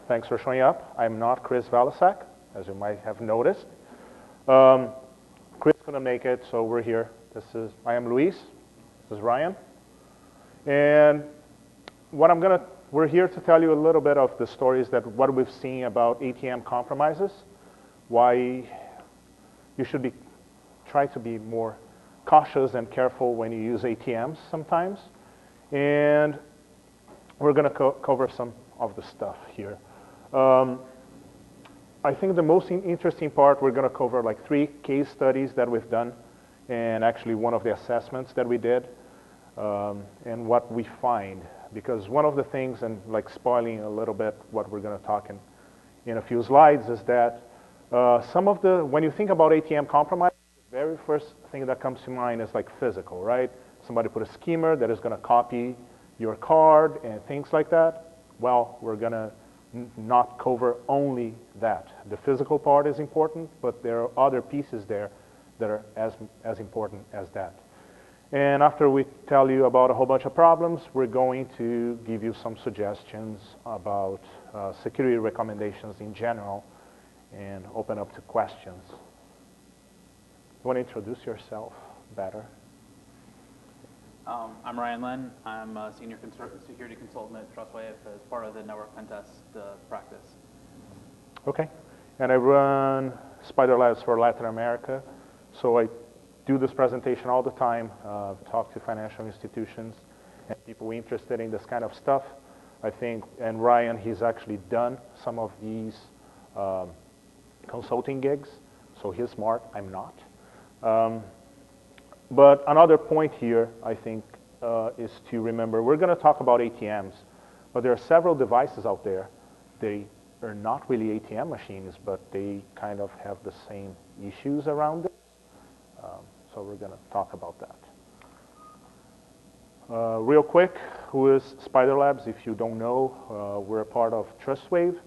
Thanks for showing up. I'm not Chris Valasak, as you might have noticed. Chris couldn't make it, so we're here. I am Luiz. This is Ryan. And we're here to tell you a little bit of the stories what we've seen about ATM compromises, why you should try to be more cautious and careful when you use ATMs sometimes. And we're going to cover some of the stuff here. I think the most interesting part, we're going to cover like 3 case studies that we've done, and actually one of the assessments that we did, and what we find. Because one of the things, and like spoiling a little bit what we're going to talk in a few slides, is that when you think about ATM compromise, the very first thing that comes to mind is like physical, right? Somebody put a schemer that is going to copy your card and things like that. Well, we're going to not cover only that. The physical part is important, but there are other pieces there that are as important as that. And after we tell you about a whole bunch of problems, we're going to give you some suggestions about security recommendations in general and open up to questions. You want to introduce yourself better? I'm Ryan Linn. I'm a senior security consultant at Trustwave as part of the network pen test practice. Okay. And I run Spider Labs for Latin America. So I do this presentation all the time, talk to financial institutions and people interested in this kind of stuff. I think, and Ryan, he's actually done some of these consulting gigs, so he's smart, I'm not. But another point here, I think, is to remember, we're going to talk about ATMs, but there are several devices out there. They are not really ATM machines, but they kind of have the same issues around it. So we're going to talk about that. Real quick, who is Spider Labs? If you don't know, we're a part of Trustwave.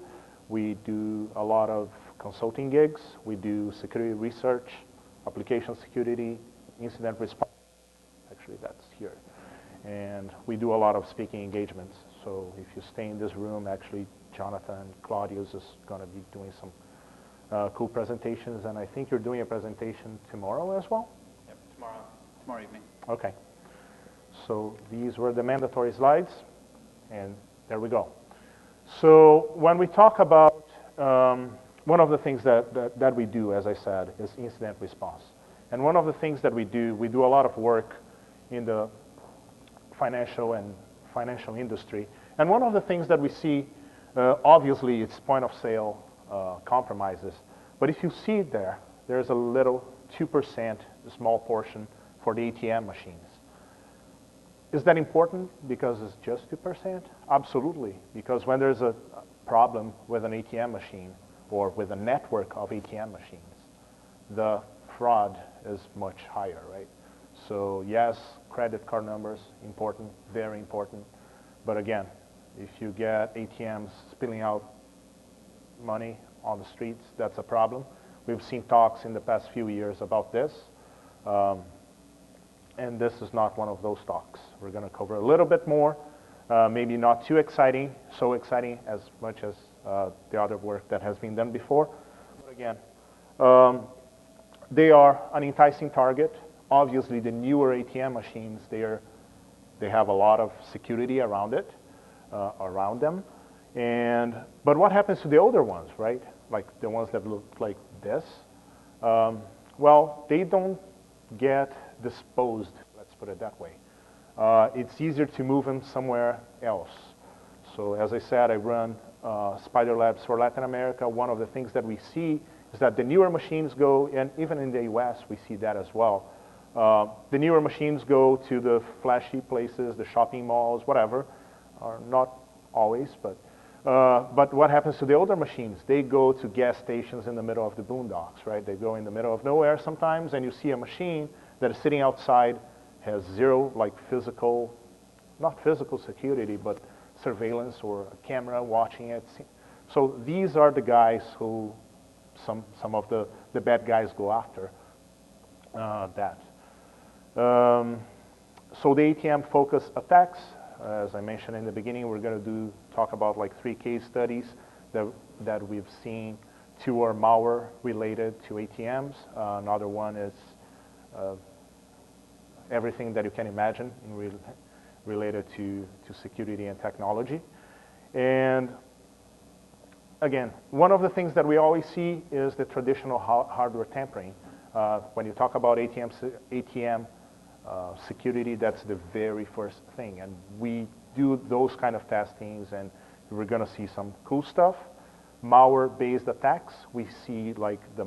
We do a lot of consulting gigs. We do security research, application security, incident response. Actually, that's here. And we do a lot of speaking engagements. So if you stay in this room, actually, Jonathan Claudius is going to be doing some cool presentations. And I think you're doing a presentation tomorrow as well? Yep, tomorrow evening. Okay. So these were the mandatory slides. And there we go. So when we talk about, one of the things that we do, as I said, is incident response. And one of the things that we do a lot of work in the financial industry. And one of the things that we see, obviously, it's point of sale compromises. But if you see there's a little 2%, a small portion for the ATM machines. Is that important because it's just 2%? Absolutely, because when there's a problem with an ATM machine or with a network of ATM machines, the fraud is much higher, right? So yes, credit card numbers, important, very important. But again, if you get ATMs spilling out money on the streets, that's a problem. We've seen talks in the past few years about this. And this is not one of those talks. We're going to cover a little bit more, maybe not too exciting, so exciting as much as the other work that has been done before. But again, they are an enticing target. Obviously, the newer ATM machines, they have a lot of security around them. But what happens to the older ones, right? Like the ones that look like this? Well, they don't get disposed, let's put it that way. It's easier to move them somewhere else. So as I said, I run Spider Labs for Latin America. One of the things that we see is that the newer machines go, and even in the US, we see that as well. The newer machines go to the flashy places, the shopping malls, whatever, or not always, but what happens to the older machines? They go to gas stations in the middle of the boondocks, right? They go in the middle of nowhere sometimes, and you see a machine that is sitting outside, has zero not physical security, but surveillance or a camera watching it. So these are the guys who some of the bad guys go after that. So the ATM focus attacks, as I mentioned in the beginning, we're going to talk about like 3 case studies that we've seen. Two are malware related to ATMs. Another one is everything that you can imagine related to security and technology. And again, one of the things that we always see is the traditional hardware tampering. When you talk about ATM security, that's the very first thing. And we do those kind of testings, and we're going to see some cool stuff. Malware-based attacks, we see like the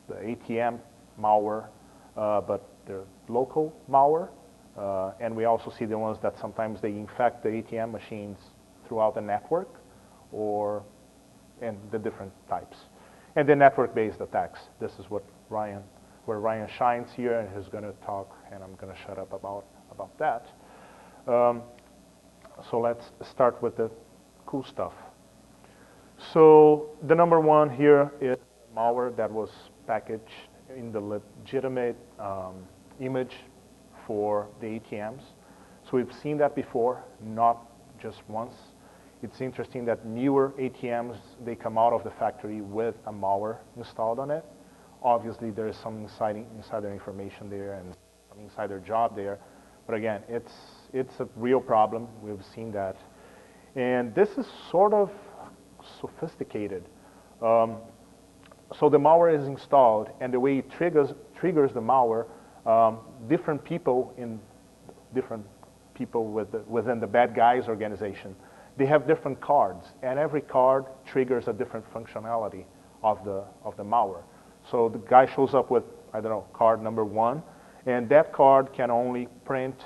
the ATM malware, but the local malware. And we also see the ones that sometimes they infect the ATM machines throughout the network, and the different types. And the network-based attacks. This is where Ryan shines here, and he's going to talk, and I'm going to shut up about that. So let's start with the cool stuff. So the number one here is malware that was packaged in the legitimate image for the ATMs. So we've seen that before, not just once. It's interesting that newer ATMs, they come out of the factory with a malware installed on it. Obviously, there is some insider information there and some insider job there. But again, it's a real problem. We've seen that. And this is sort of sophisticated. So the malware is installed, and the way it triggers the malware, different people within the bad guys organization, they have different cards, and every card triggers a different functionality of the malware. So the guy shows up with, I don't know, card number 1, and that card can only print,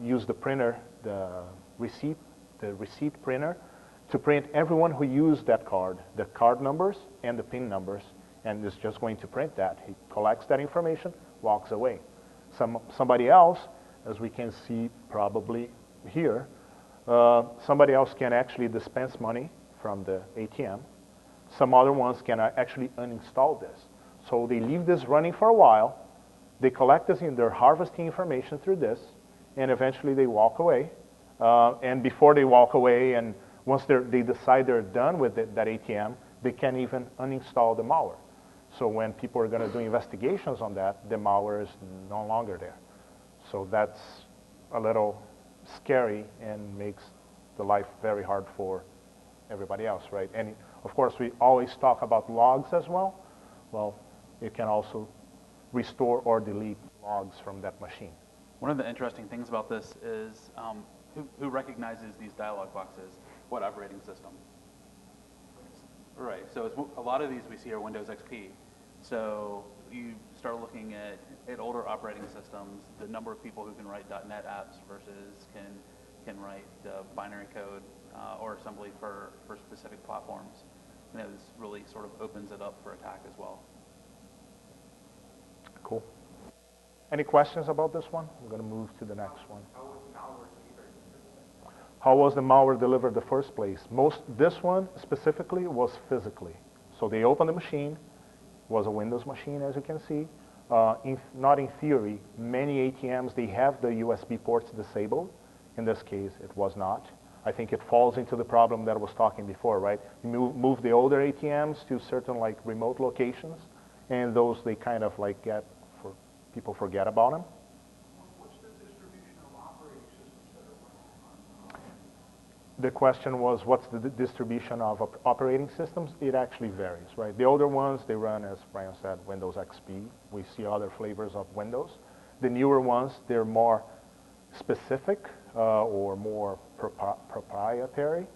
use the printer, the receipt printer, to print everyone who used that card, the card numbers and the PIN numbers, and it's just going to print that. He collects that information, walks away. Somebody else, as we can see probably here, somebody else can actually dispense money from the ATM. Some other ones can actually uninstall this. So they leave this running for a while, they collect this in their harvesting information through this, and eventually they walk away. And before they walk away, and once they decide they're done with that ATM, they can't even uninstall the malware. So when people are going to do investigations on that, the malware is no longer there. So that's a little scary and makes the life very hard for everybody else, right? And of course, we always talk about logs as well. Well, you can also restore or delete logs from that machine. One of the interesting things about this is who recognizes these dialog boxes? What operating system? Right, so a lot of these we see are Windows XP. So you start looking at older operating systems, the number of people who can write .NET apps versus can write binary code or assembly for specific platforms. You know, this really sort of opens it up for attack as well. Cool. Any questions about this one? I'm going to move to the next one. How was the malware delivered in the first place? This one specifically was physically. So they opened the machine, was a Windows machine, as you can see. Not in theory. Many ATMs, they have the USB ports disabled. In this case, it was not. I think it falls into the problem that I was talking before, right? You move the older ATMs to certain like remote locations, and those they kind of like people forget about them. What's the distribution of operating systems that are running on? The question was, what's the distribution of operating systems? It actually varies, right? The older ones, they run, as Brian said, Windows XP. We see other flavors of Windows. The newer ones, they're more specific or more proprietary.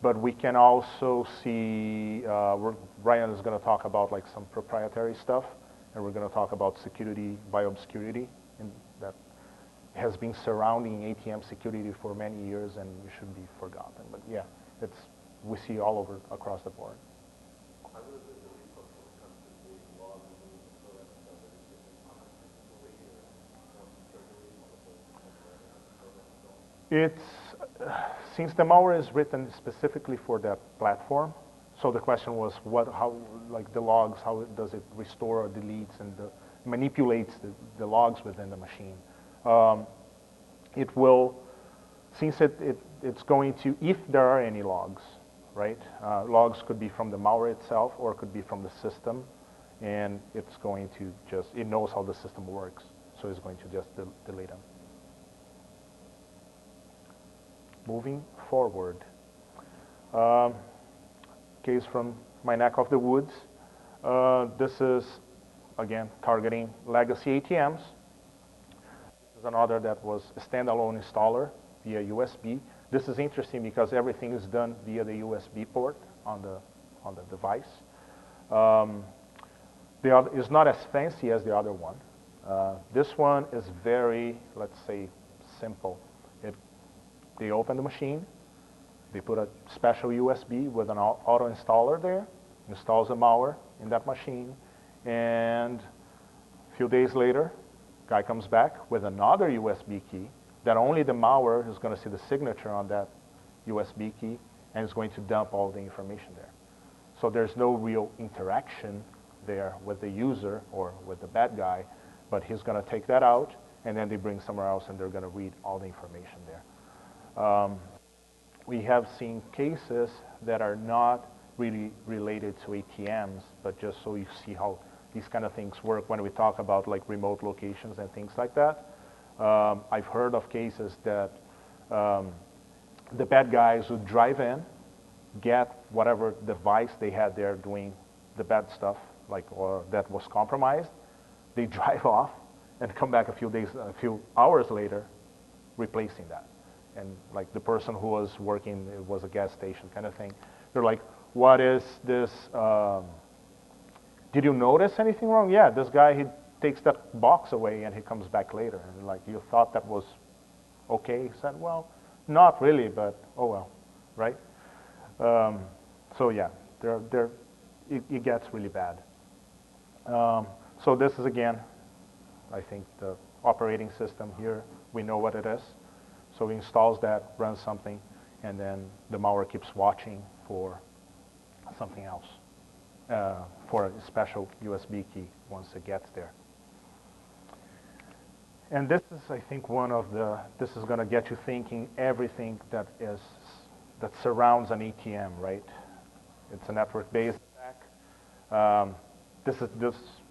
But we can also see, Brian is going to talk about like some proprietary stuff, and we're going to talk about security by obscurity, and that has been surrounding ATM security for many years, and it should be forgotten. But yeah, we see all over across the board. How does the delete function when it comes to deleting logs and all that stuff? Is it just an automatic delete, or once you start deleting all of a sudden it becomes running on the program and so on? Since the malware is written specifically for that platform, so the question was how the logs, how does it restore or deletes and manipulates the logs within the machine. It will, since it's going to, if there are any logs, right? Logs could be from the malware itself or could be from the system, and it's going to just, it knows how the system works, so it's going to just delete them. Moving forward, case from my neck of the woods. This is, again, targeting legacy ATMs. This is another that was a standalone installer via USB. This is interesting because everything is done via the USB port on the device. The other is not as fancy as the other one. This one is very, let's say, simple. They open the machine, they put a special USB with an auto installer there, installs the malware in that machine, and a few days later, guy comes back with another USB key that only the malware is going to see the signature on that USB key, and is going to dump all the information there. So there's no real interaction there with the user or with the bad guy, but he's going to take that out, and then they bring somewhere else, and they're going to read all the information there. We have seen cases that are not really related to ATMs, but just so you see how these kind of things work when we talk about like remote locations and things like that. I've heard of cases that the bad guys would drive in, get whatever device they had there doing the bad stuff, like, or that was compromised. They drive off and come back a few hours later, replacing that. And like the person who was working, it was a gas station kind of thing. They're like, what is this? Did you notice anything wrong? Yeah, this guy, he takes that box away and he comes back later. And like, you thought that was okay? He said, well, not really, but oh well, right? So yeah, it gets really bad. So this is, again, I think the operating system here, we know what it is. So he installs that, runs something, and then the malware keeps watching for something else, for a special USB key once it gets there. And this is, I think, this is going to get you thinking everything that surrounds an ATM, right? It's a network-based attack. This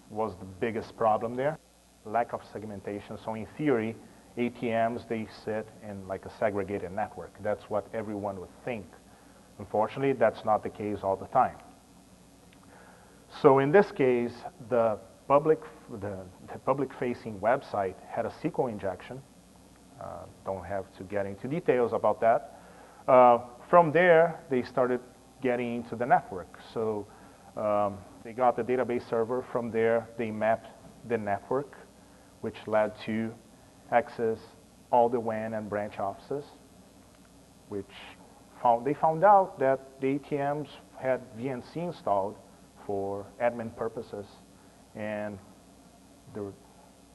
was the biggest problem there, lack of segmentation. So in theory, ATMs, they sit in like a segregated network. That's what everyone would think. Unfortunately, that's not the case all the time. So in this case, the public-facing website had a SQL injection. Don't have to get into details about that. From there, they started getting into the network. So they got the database server. From there, they mapped the network, which led to access all the WAN and branch offices, which they found out that the ATMs had VNC installed for admin purposes, and the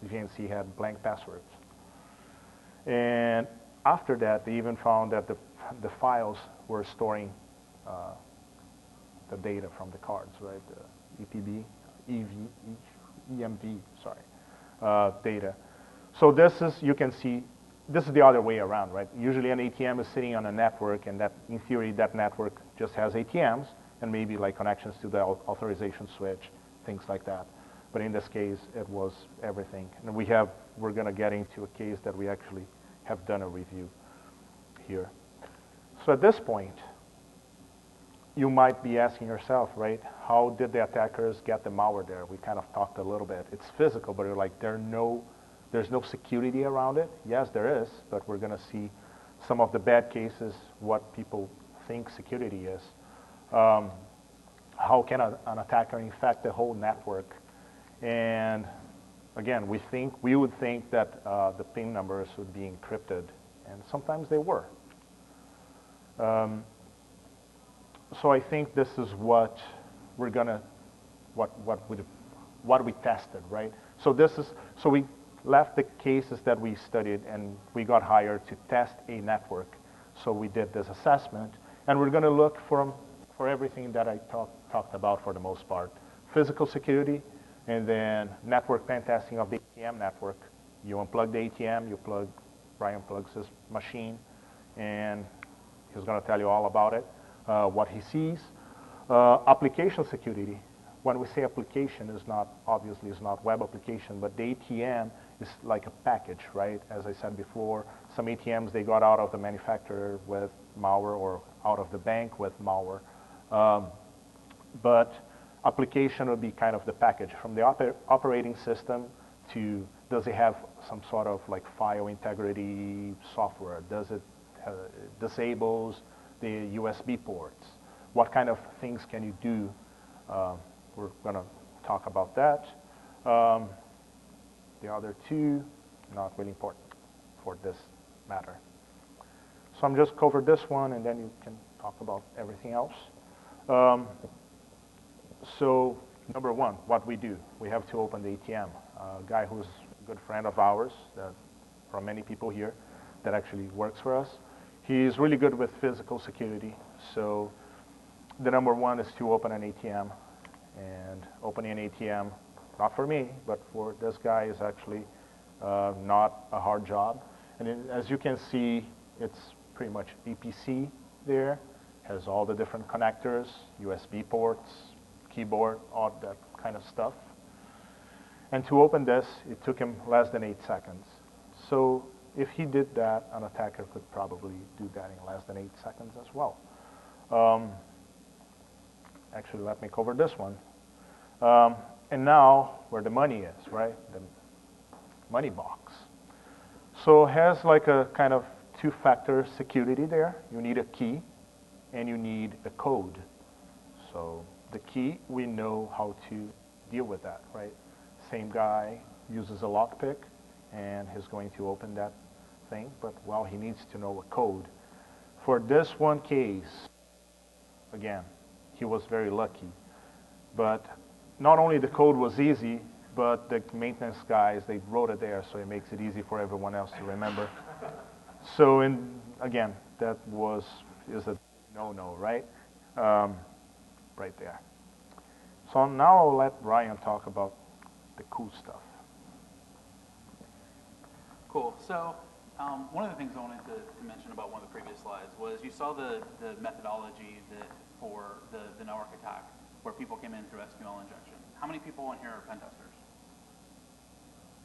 VNC had blank passwords. And after that, they even found that the files were storing the data from the cards, right? The EPB, EMV, data. So this is, you can see, this is the other way around, right? Usually an ATM is sitting on a network, and that, in theory, that network just has ATMs and maybe like connections to the authorization switch, things like that. But in this case, it was everything. And we're going to get into a case that we actually have done a review here. So at this point, you might be asking yourself, right, how did the attackers get the malware there? We kind of talked a little bit. It's physical, but you're like, there's no security around it. Yes, there is, but we're going to see some of the bad cases, what people think security is. How can an attacker infect the whole network? And again, we would think that the PIN numbers would be encrypted, and sometimes they were. So I think this is what we're gonna, what we tested, right? So we left the cases that we studied, and we got hired to test a network. So we did this assessment, and we're going to look for everything that I talked about for the most part. Physical security, and then network pen testing of the ATM network. You unplug the ATM, Brian plugs his machine, and He's going to tell you all about it, what he sees. Application security. When we say application, is not obviously is not web application, but the ATM is like a package, right? As I said before, some ATMs they got out of the manufacturer with malware or out of the bank with malware, but application would be kind of the package from the operating system to does it have some sort of like file integrity software? Does it disables the USB ports? What kind of things can you do? We're going to talk about that. The other two, not really important for this matter. So I'm just cover this one, and then you can talk about everything else. So number one, what we do, we have to open the ATM. A guy who's a good friend of ours, from many people here, that actually works for us. He's really good with physical security. So the number one is to open an ATM. And opening an ATM, not for me, but for this guy is actually not a hard job. And as you can see, it's pretty much APC there. Has all the different connectors, USB ports, keyboard, all that kind of stuff. And to open this, it took him less than 8 seconds. So if he did that, an attacker could probably do that in less than 8 seconds as well. Actually, let me cover this one. And now, where the money is, right? The money box. So it has like a kind of two-factor security there. You need a key, and you need a code. So the key, we know how to deal with that, right? Same guy uses a lockpick, and he's going to open that thing, but well, he needs to know a code. For this one case, again, he was very lucky. But not only the code was easy, but the maintenance guys, they wrote it there, so it makes it easy for everyone else to remember. So, again, that is a no-no, right? Right there. So now I'll let Ryan talk about the cool stuff. Cool. So one of the things I wanted to mention about one of the previous slides was you saw the methodology that for the network attack where people came in through SQL injection. How many people in here are pen testers?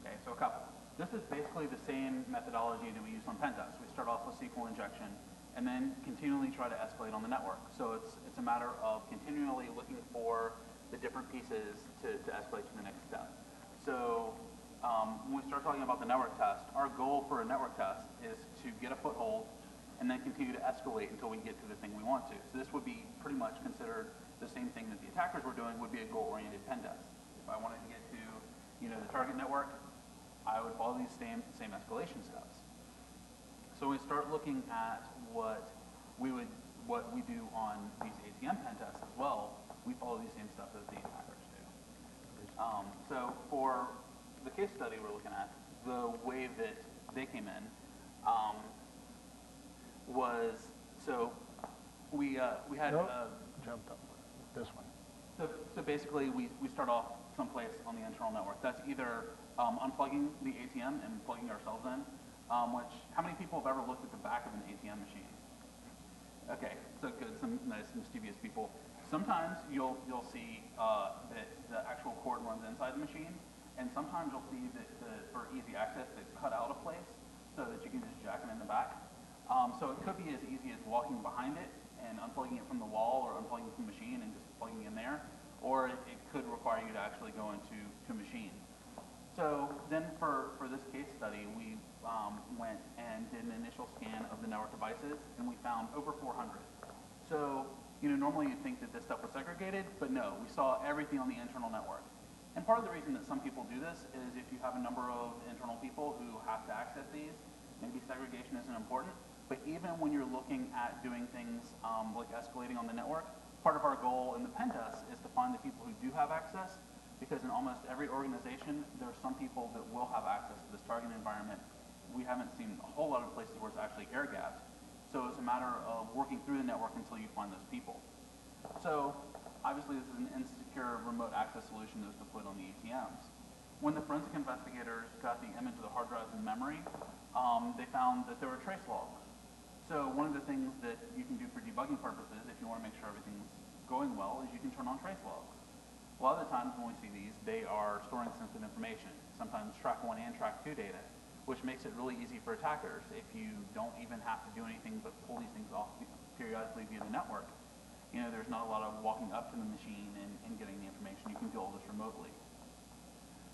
Okay, so a couple. This is basically the same methodology that we use on pen tests. We start off with SQL injection and then continually try to escalate on the network. So it's a matter of continually looking for the different pieces to escalate to the next step. So when we start talking about the network test, our goal for a network test is to get a foothold and then continue to escalate until we get to the thing we want to. So this would be pretty much considered the same thing that the attackers were doing would be a goal-oriented pen test. If I wanted to get to the target network, I would follow these same escalation steps. So we start looking at what we do on these ATM pen tests as well. We follow these same steps as the attackers do. So for the case study we're looking at, the way that they came in was so we had Jumped up. This one. So basically we start off someplace on the internal network. That's either unplugging the ATM and plugging ourselves in, which how many people have ever looked at the back of an ATM machine? Okay, so good, some nice mischievous people. Sometimes you'll see that the actual cord runs inside the machine, and sometimes you'll see that for easy access they cut out a place so that you can just jack it in the back. So it could be as easy as walking behind it and unplugging it from the wall or unplugging it from the machine and just plugging in there, or it could require you to actually go into machine. So then for this case study, we went and did an initial scan of the network devices, and we found over 400. So normally you'd think that this stuff was segregated, but no, we saw everything on the internal network. And part of the reason that some people do this is if you have a number of internal people who have to access these, maybe segregation isn't important. But even when you're looking at doing things like escalating on the network, part of our goal in the pen test is to find the people who do have access, because in almost every organization, there are some people that will have access to this target environment. We haven't seen a whole lot of places where it's actually air-gapped. So it's a matter of working through the network until you find those people. So obviously this is an insecure remote access solution that was deployed on the ATMs. When the forensic investigators got the image of the hard drives in memory, they found that there were trace logs. So one of the things that you can do for debugging purposes, if you want to make sure everything's going well, is you can turn on trace logs. A lot of the times when we see these, they are storing sensitive information, sometimes track 1 and track 2 data, which makes it really easy for attackers if you don't even have to do anything but pull these things off periodically via the network. You know, there's not a lot of walking up to the machine and getting the information. You can do all this remotely.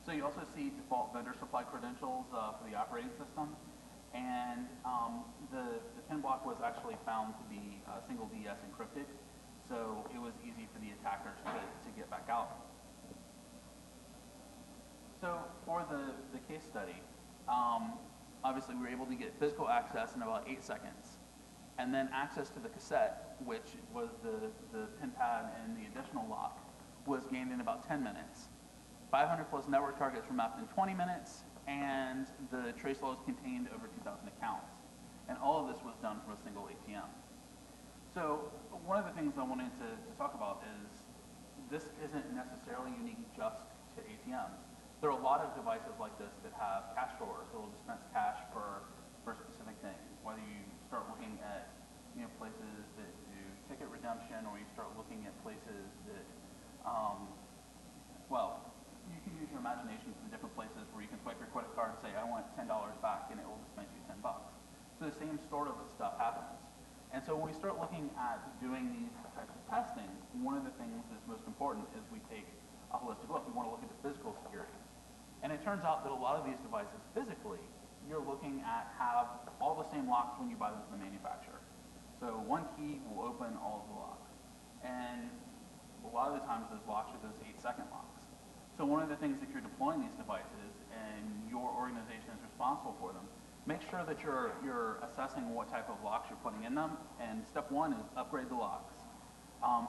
So you also see default vendor supply credentials for the operating system. And the PIN block was actually found to be single DS encrypted, so it was easy for the attackers to get back out. So for the case study, obviously we were able to get physical access in about 8 seconds, and then access to the cassette, which was the PIN pad and the additional lock, was gained in about 10 minutes. 500 plus network targets were mapped in 20 minutes, and the trace logs contained over 2,000 accounts. And all of this was done from a single ATM. So one of the things I wanted to talk about is this isn't necessarily unique just to ATMs. There are a lot of devices like this that have cash drawers that will dispense cash for specific things. Whether you start looking at places that do ticket redemption, or you start looking at places that, well, you can use your imagination for the different places where you can swipe your credit card and say, I want $10 back, and it will dispense you 10 bucks. So the same sort of stuff happens. And so when we start looking at doing these types of testing, one of the things that's most important is we take a holistic look. We want to look at the physical securities. And it turns out that a lot of these devices physically, you're looking at have all the same locks when you buy them from the manufacturer. So one key will open all of the locks. And a lot of the times those locks are those 8-second locks. So one of the things, if you're deploying these devices and your organization is responsible for them, make sure that you're assessing what type of locks you're putting in them. And step one is upgrade the locks.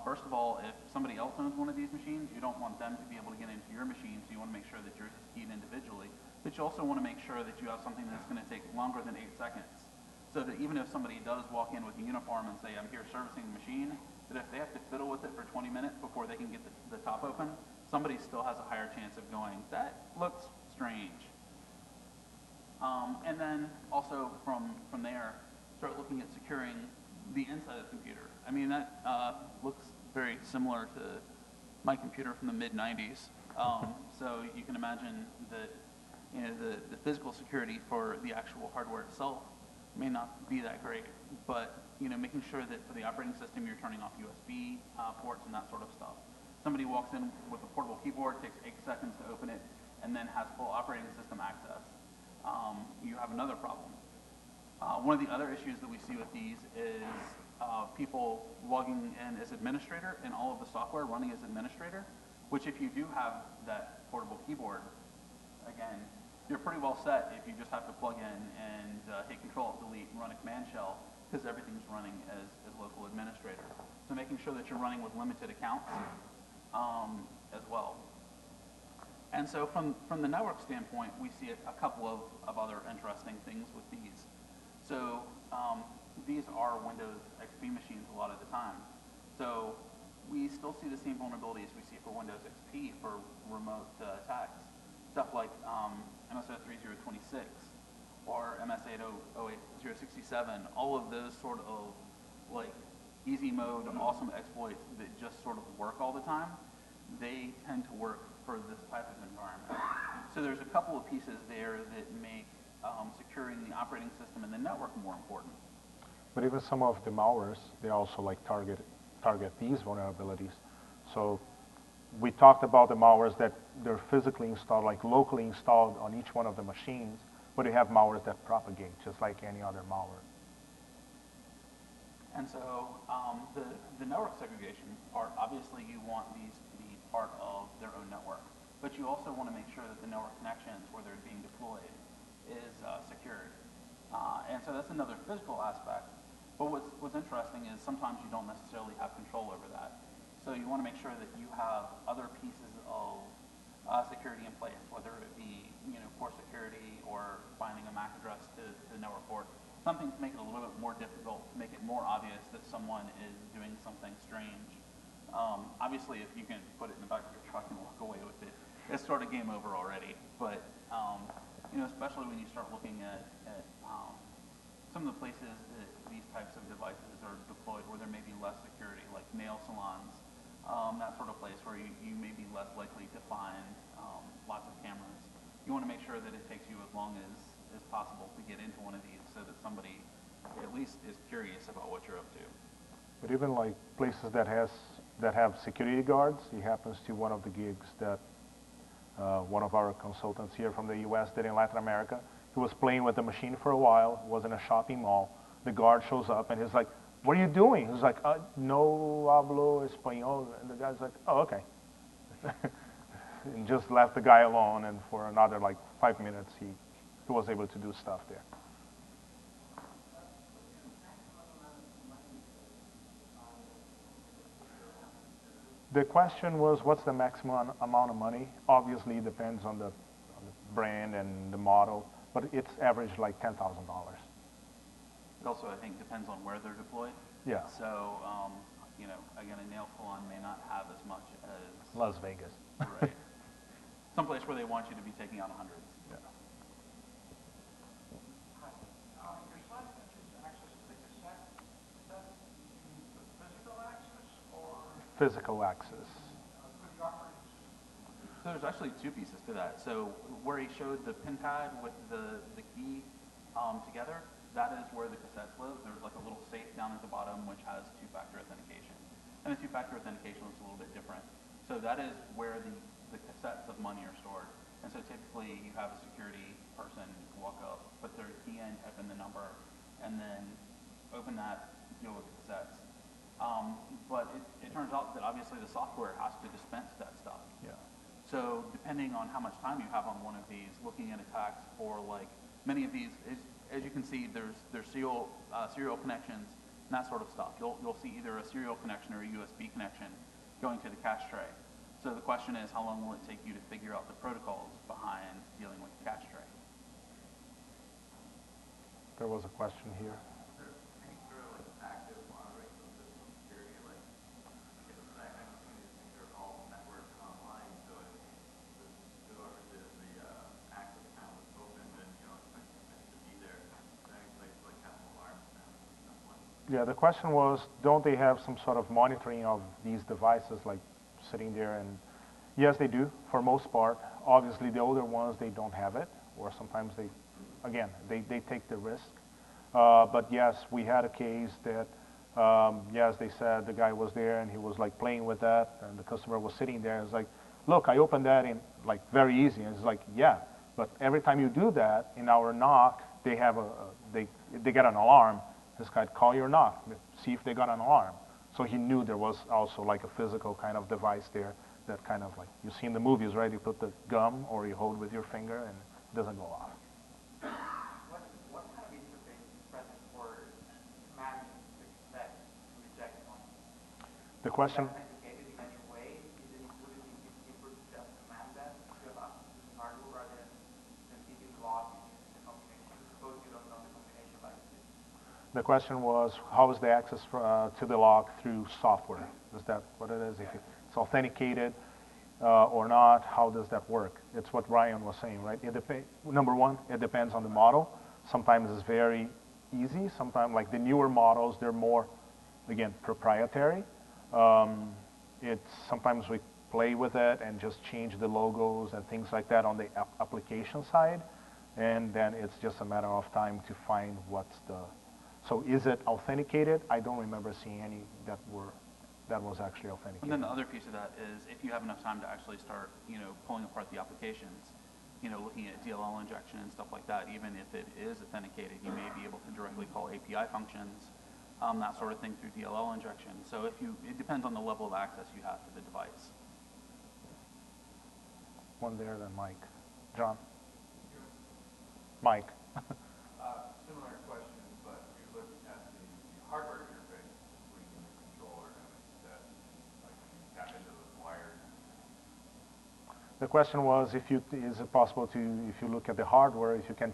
First of all, if somebody else owns one of these machines, you don't want them to be able to get into your machine, so you want to make sure that yours is keyed individually. But you also want to make sure that you have something that's going to take longer than 8 seconds. So that even if somebody does walk in with a uniform and say, I'm here servicing the machine, that if they have to fiddle with it for 20 minutes before they can get the top open, somebody still has a higher chance of going, that looks strange. And then also from there, start looking at securing the inside of the computer. I mean, that looks very similar to my computer from the mid-90s. So you can imagine that the physical security for the actual hardware itself may not be that great, but making sure that for the operating system you're turning off USB ports and that sort of stuff. Somebody walks in with a portable keyboard, takes 8 seconds to open it, and then has full operating system access. You have another problem. One of the other issues that we see with these is people logging in as administrator and all of the software running as administrator, which if you do have that portable keyboard, again, you're pretty well set if you just have to plug in and hit Control-Delete and run a command shell, because everything's running as local administrator. So making sure that you're running with limited accounts as well. And so from the network standpoint, we see a couple of other interesting things with these. So these are Windows XP machines a lot of the time. So we still see the same vulnerabilities we see for Windows XP for remote attacks. Stuff like MS-03026 or MS-808067, all of those sort of like easy mode, awesome exploits that just sort of work all the time, they tend to work for this type of environment. So there's a couple of pieces there that make securing the operating system and the network more important. But even some of the malwares, they also like target these vulnerabilities. So we talked about the malwares that they're physically installed, like locally installed on each one of the machines, but you have malwares that propagate just like any other malware. And so the network segregation part, obviously you want these to be part of their own network, but you also want to make sure that the network connections where they're being deployed is secured. And so that's another physical aspect. But what's interesting is sometimes you don't necessarily have control over that. So you want to make sure that you have other pieces of security in place, whether it be port security or finding a MAC address to the network port, something to make it a little bit more difficult, to make it more obvious that someone is doing something strange. Obviously, if you can put it in the back of your truck and walk away with it, it's sort of game over already. But especially when you start looking at some of the places that these types of devices are deployed where there may be less security, like nail salons, that sort of place where you may be less likely to find lots of cameras. You want to make sure that it takes you as long as possible to get into one of these so that somebody at least is curious about what you're up to. But even like places that have security guards, it happens to one of the gigs that one of our consultants here from the U.S. did in Latin America. He was playing with the machine for a while, was in a shopping mall. The guard shows up and he's like, "What are you doing?" He's like, "No hablo español." And the guy's like, "Oh, okay." And just left the guy alone, and for another like 5 minutes, he was able to do stuff there. The question was, what's the maximum amount of money? Obviously, it depends on the brand and the model, but it's average like $10,000. It also, I think, depends on where they're deployed. Yeah. So, you know, again, a nail salon may not have as much as Las Vegas. right. Someplace where they want you to be taking out hundreds. Yeah. Hi. Your slide mentions access to the cassette. Is that you mean the physical access or Physical access. for the operating system? So there's actually two pieces to that. So where he showed the pin pad with the key together, that is where the cassettes live. There's like a little safe down at the bottom which has two-factor authentication. And the two-factor authentication is a little bit different. So that is where the cassettes of money are stored. And so typically you have a security person walk up, put their key in, type in the number, and then open that, deal with the cassettes. But it turns out that obviously the software has to dispense that stuff. Yeah. So depending on how much time you have on one of these, looking at attacks for like many of these, as you can see, there's serial connections and that sort of stuff. You'll see either a serial connection or a USB connection going to the cache tray. So the question is, how long will it take you to figure out the protocols behind dealing with the cache tray? There was a question here. Any sort of active monitoring for physical security? Like, I'm assuming these things are all networked online, so whoever the access panel is open, then expect to be there. Is there any place to like have an alarm sound at some point? Yeah, the question was, don't they have some sort of monitoring of these devices, like sitting there? And yes, they do, for most part. Obviously, the older ones, they don't have it, or sometimes they take the risk. But yes, we had a case that, yes, they said the guy was there and he was like playing with that, and the customer was sitting there. It's like, look, I opened that in like very easy. And it's like, yeah, but every time you do that in our knock, they have they get an alarm. This guy, call your knock, see if they got an alarm. So he knew there was also like a physical kind of device there that kind of like, you see in the movies, right? You put the gum or you hold with your finger and it doesn't go off. What kind of interface is present for commanding the cassette to reject one? The question, Is that authenticated in any way? Would it be cheaper to just command that to have access to the hardware rather than keeping the lock and using the combination? Suppose you don't know the combination like this. the question was, how is the access to the lock through software? Is that what it is? If it's authenticated or not, how does that work? It's what Ryan was saying, right? Number one, it depends on the model. Sometimes it's very easy. Sometimes, like the newer models, they're more, again, proprietary. Sometimes we play with it and just change the logos and things like that on the application side. And then it's just a matter of time to find what's the... So is it authenticated? I don't remember seeing any that was actually authenticated. And then the other piece of that is if you have enough time to actually start, pulling apart the applications, looking at DLL injection and stuff like that, even if it is authenticated, you may be able to directly call API functions, that sort of thing through DLL injection. So it depends on the level of access you have to the device. One there, then Mike. John? Mike. Similar question, but you're looking at the hardware interface between the controller and the cassette. Like, can you tap into those wires? The question was, is it possible to, if you look at the hardware, if you can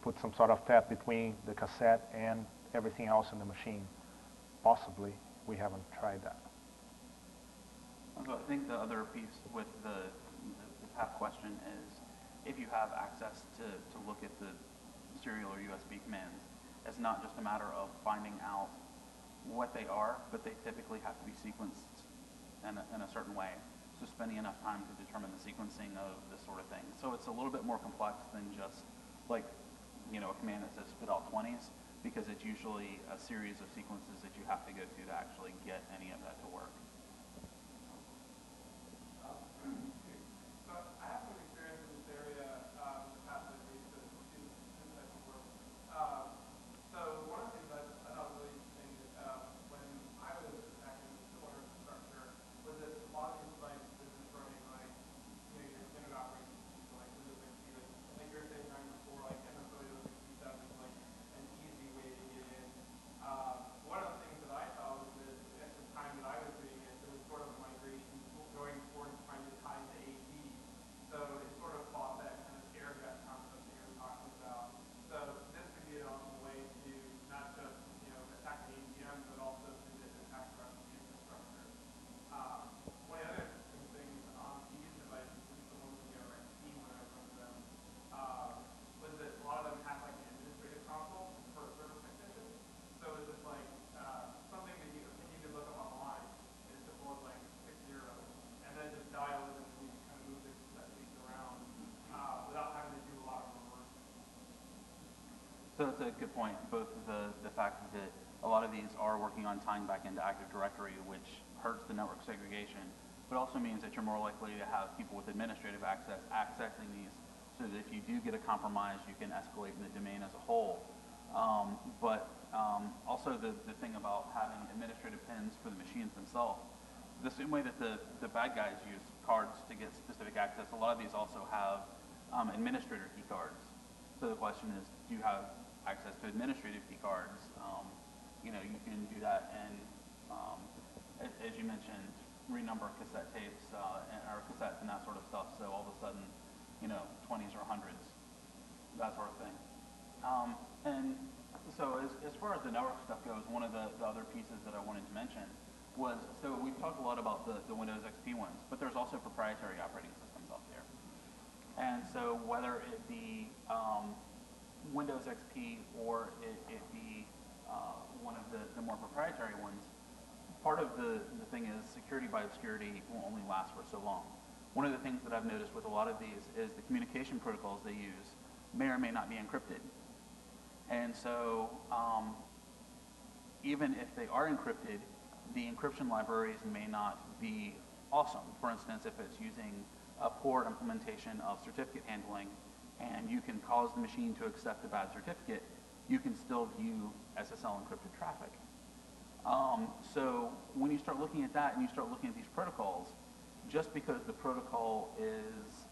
put some sort of tap between the cassette and everything else in the machine? Possibly. We haven't tried that. So I think the other piece with the tap question is if you have access to look at the serial or USB commands, it's not just a matter of finding out what they are, but they typically have to be sequenced in a certain way. So spending enough time to determine the sequencing of this sort of thing. So it's a little bit more complex than just like, a command that says spit out 20s, because it's usually a series of sequences that you have to go to actually get any of that to work. So I have some experience in this area in the past that leads to this type of work. So one of the things I thought was really interesting when I was attacking the similar infrastructure was that a lot of these devices are just running like, your standard operating system, so like Windows XP, like you were saying Ryan before, like MS-DOS XP stuff is like an easy way to get in. One of the things that I saw was that at the time that I was doing it, there was sort of a migration going towards trying to tie into AD. So it sort of fought that kind of air gap concept that you were talking about. So this could be an optimal way to not just attack the ATM, but also to attack the rest of the infrastructure. One of the other interesting things on these devices, at least the ones that are XP when I run them, was that a lot of them have like an administrative console for service technicians. So it's just like something that you could look up online as simple as like 6 zeros, and then just dial it and you kind of move the cassette tapes around without having to do a lot of reversing. So that's a good point. Both the fact that a lot of these are working on tying back into Active Directory, which hurts the network segregation, but also means that you're more likely to have people with administrative access accessing these, so that if you do get a compromise, you can escalate the domain as a whole. Also the thing about having administrative pins for the machines themselves, the same way that the bad guys use cards to get specific access, a lot of these also have administrator key cards. So the question is, do you have access to administrative key cards? You can do that, and as you mentioned, renumber cassette tapes or cassettes and that sort of stuff. So all of a sudden, 20s or 100s, that sort of thing. And so as far as the network stuff goes, one of the other pieces that I wanted to mention was, so we've talked a lot about the Windows XP ones, but there's also proprietary operating systems out there. And so whether it be Windows XP or it be one of the more proprietary ones, part of the thing is security by obscurity will only last for so long. One of the things that I've noticed with a lot of these is the communication protocols they use may or may not be encrypted. And so even if they are encrypted, the encryption libraries may not be awesome. For instance, if it's using a poor implementation of certificate handling and you can cause the machine to accept a bad certificate, you can still view SSL encrypted traffic. So when you start looking at that and you start looking at these protocols, just because the protocol is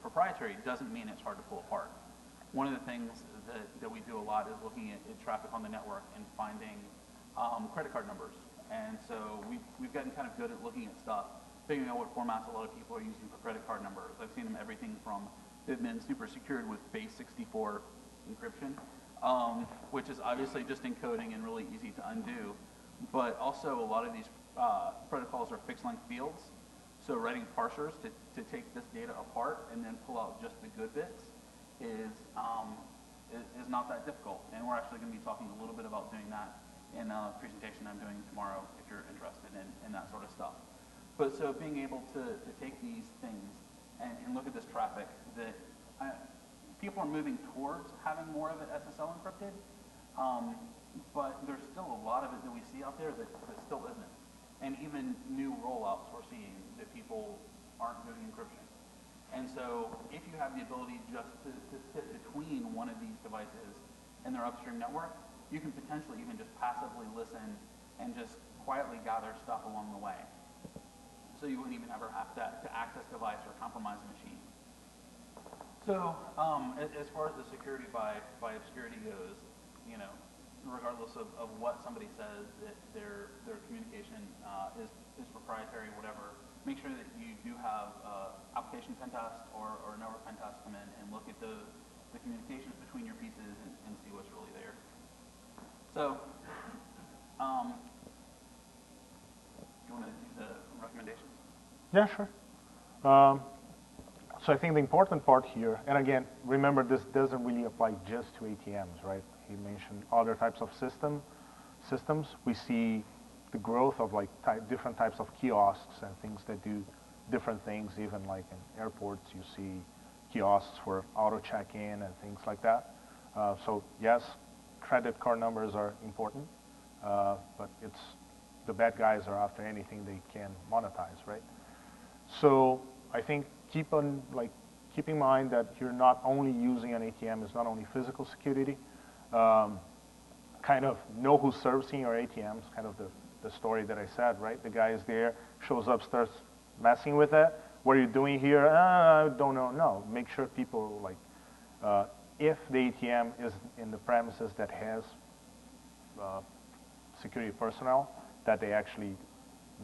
proprietary doesn't mean it's hard to pull apart. One of the things that we do a lot is looking at traffic on the network and finding credit card numbers. And so we've gotten kind of good at looking at stuff, figuring out what formats a lot of people are using for credit card numbers. I've seen them everything from they've been super secured with base 64 encryption, which is obviously just encoding and really easy to undo. But also a lot of these protocols are fixed length fields. So writing parsers to take this data apart and then pull out just the good bits is not that difficult. And we're actually going to be talking a little bit about doing that in a presentation I'm doing tomorrow if you're interested in that sort of stuff. But so being able to take these things and look at this traffic that people are moving towards having more of it SSL encrypted, but there's still a lot of it that we see out there that still isn't. And even new rollouts we're seeing that people aren't doing encryption. And so if you have the ability just to sit between one of these devices and their upstream network, you can potentially even just passively listen and just quietly gather stuff along the way. So you wouldn't even ever have to access device or compromise a machine. So as far as the security by obscurity goes, regardless of what somebody says, that their communication is proprietary, whatever, make sure that you do have application pen test or network pen test come in and look at the communications between your pieces and see what's really there. So, do you want to do the recommendations? Yeah, sure. So I think the important part here, and again, remember this doesn't really apply just to ATMs, right? He mentioned other types of systems. We see the growth of like different types of kiosks and things that do different things. Even like in airports, you see kiosks for auto check-in and things like that. So yes, credit card numbers are important, but it's the bad guys are after anything they can monetize, right? So I think keep in mind that you're not only using an ATM, it's not only physical security. Kind of know who's servicing your ATMs, kind of the story that I said, right? The guy is there, shows up, starts messing with it. What are you doing here? I don't know. No, make sure people if the ATM is in the premises that has security personnel, that they actually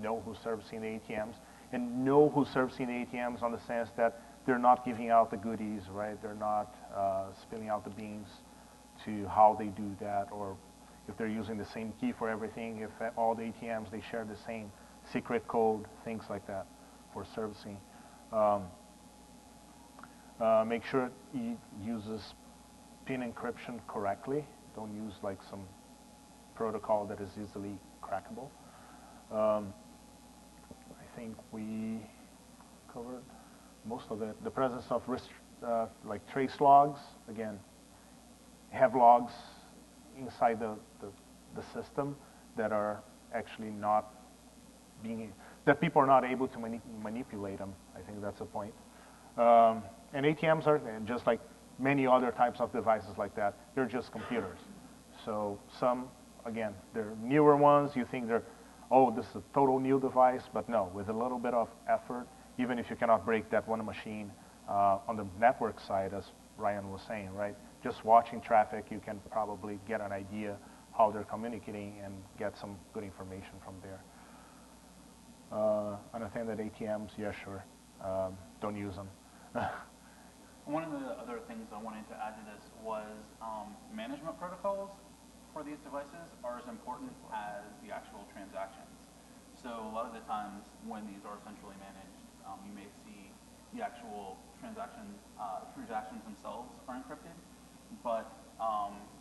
know who's servicing the ATMs, and know who's servicing the ATMs on the sense that they're not giving out the goodies, right? They're not spilling out the beans to how they do that, or if they're using the same key for everything, if all the ATMs, they share the same secret code, things like that for servicing. Make sure it uses PIN encryption correctly. Don't use like some protocol that is easily crackable. I think we covered most of it. The presence of like trace logs, again, have logs inside the system that are actually not that people are not able to manipulate them. I think that's a point. And ATMs are just like many other types of devices like that. They're just computers. So some, again, they're newer ones. You think they're, oh, this is a total new device, but no, with a little bit of effort, even if you cannot break that one machine on the network side, as Ryan was saying, right? Just watching traffic, you can probably get an idea how they're communicating and get some good information from there. Unattended ATMs, yeah, sure. Don't use them. One of the other things I wanted to add to this was management protocols for these devices are as important as the actual transactions. So a lot of the times when these are centrally managed, you may see the actual transactions themselves are encrypted, but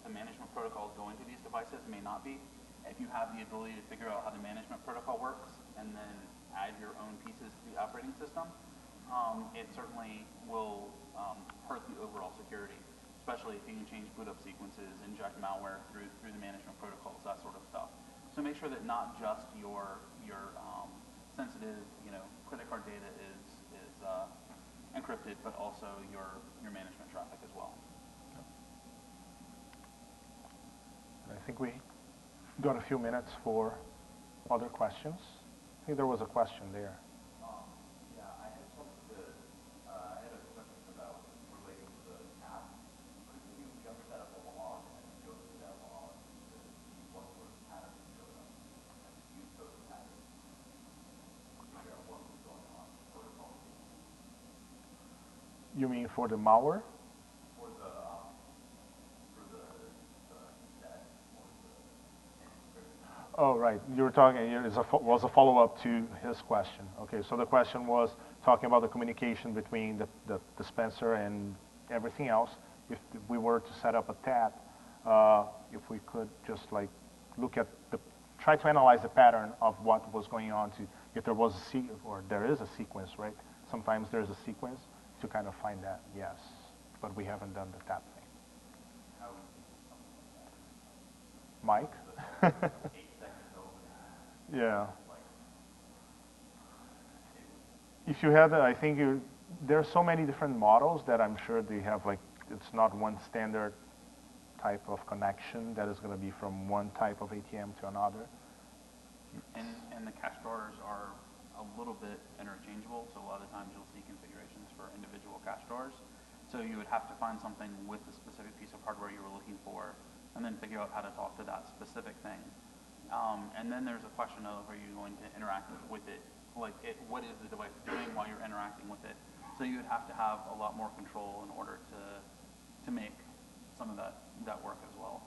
the management protocols going to these devices may not be. If you have the ability to figure out how the management protocol works and then add your own pieces to the operating system, it certainly will hurt the overall security, especially if you can change boot up sequences, inject malware through the management protocols, that sort of stuff. So make sure that not just your sensitive, credit card data is encrypted, but also your management traffic as well. I think we got a few minutes for other questions. I think there was a question there. Yeah, I had I had a question about relating to the app. Couldn't you just set up a log and go through that log to see what sort of patterns showed up and use those patterns to figure out what was going on protocol? You mean for the malware? For the set or the encryption. Oh, right. You were talking, it was a follow-up to his question. Okay, so the question was talking about the communication between the dispenser and everything else. If we were to set up a tab, if we could just like look at try to analyze the pattern of what was going on if there was there is a sequence, right? Sometimes there's a sequence to kind of find that, yes. But we haven't done the tab thing. How would you do something like that? Mike? 8 seconds open. Yeah. Like, If you had, I think there are so many different models that I'm sure they have like, it's not one standard type of connection that is going to be from one type of ATM to another. And the cache drawers are a little bit interchangeable, so a lot of times you'll see configurations for individual cache drawers. So you would have to find something with the specific piece of hardware you were looking for, and then figure out how to talk to that specific thing. And then there's a question of, are you going to interact with it? Like, what is the device doing while you're interacting with it? So you would have to have a lot more control in order to make some of that work as well.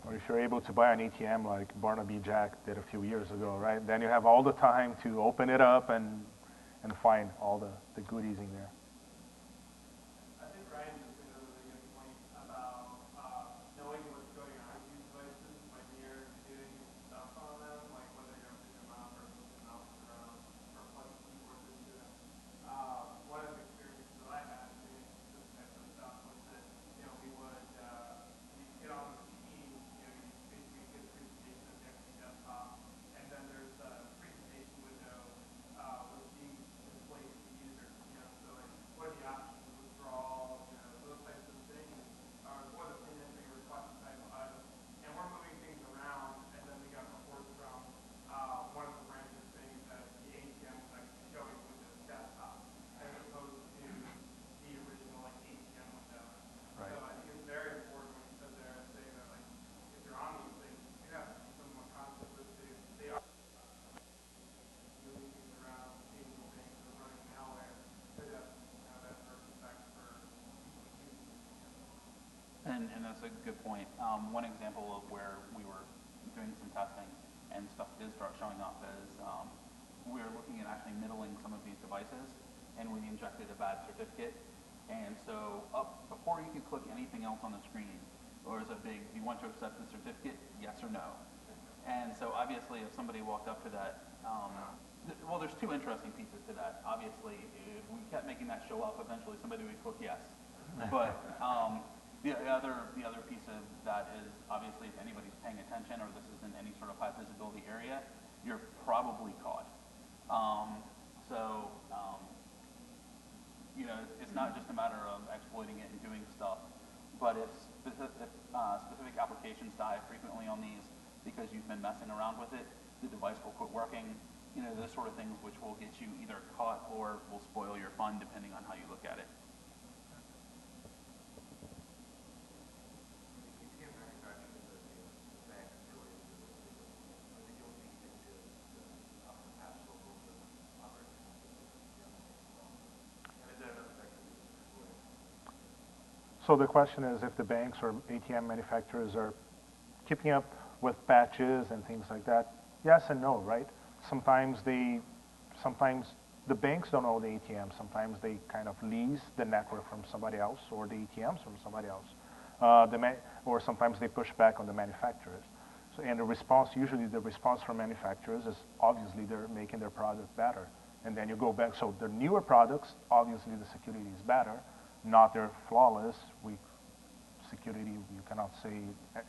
Or if you're able to buy an ATM like Barnaby Jack did a few years ago, right? Then you have all the time to open it up and find all the goodies in there. and that's a good point. One example of where we were doing some testing and stuff did start showing up is we were looking at actually middling some of these devices, and we injected a bad certificate. And so before you could click anything else on the screen, there was a big, do you want to accept the certificate, yes or no? And so obviously if somebody walked up to that, well, there's two interesting pieces to that. Obviously, if we kept making that show up, eventually somebody would click yes. But the other piece of that is obviously if anybody's paying attention or this isn't any sort of high visibility area, you're probably caught. You know, it's not just a matter of exploiting it and doing stuff, but if specific applications die frequently on these because you've been messing around with it, the device will quit working. You know, those sort of things which will get you either caught or will spoil your fun depending on how you look at it. The ATM manufacturers that the banks go into, they don't need to just patch over the operating system. And is that effectively exploited? So the question is if the banks or ATM manufacturers are keeping up with patches and things like that. Yes and no, right? Sometimes the banks don't own the ATM. Sometimes they kind of lease the network from somebody else or the ATMs from somebody else. Or sometimes they push back on the manufacturers. So, and usually the response from manufacturers is obviously they're making their product better. And then you go back, so the newer products, obviously the security is better, not they're flawless. Security, you cannot say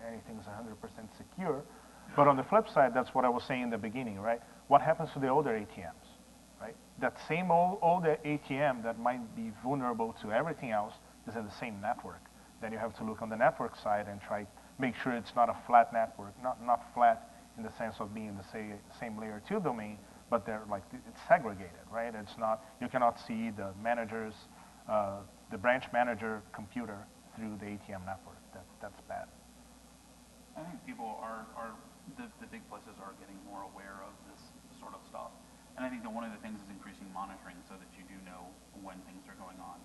anything's 100% secure. But on the flip side, that's what I was saying in the beginning, right? What happens to the older ATMs, right? That same older ATM that might be vulnerable to everything else is in the same network. Then you have to look on the network side and try make sure it's not a flat network, not flat in the sense of being the same layer 2 domain, but they're like, it's segregated, right? It's not, you cannot see the manager's, the branch manager computer through the ATM network. That's bad. I think people the big places are getting more aware of this sort of stuff. And I think that one of the things is increasing monitoring so that you do know when things are going on.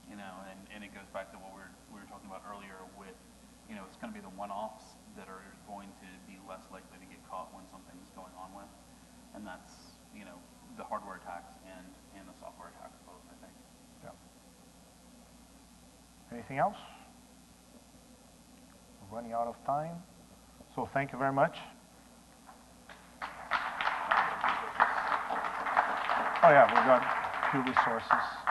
You know, and it goes back to what we were talking about earlier with, you know, it's going to be the one-offs that are going to be less likely to get caught when something's going on with. And that's, you know, the hardware attacks and the software attacks both, I think. Yeah. Anything else? We're running out of time. So thank you very much. Oh yeah, we got a few resources.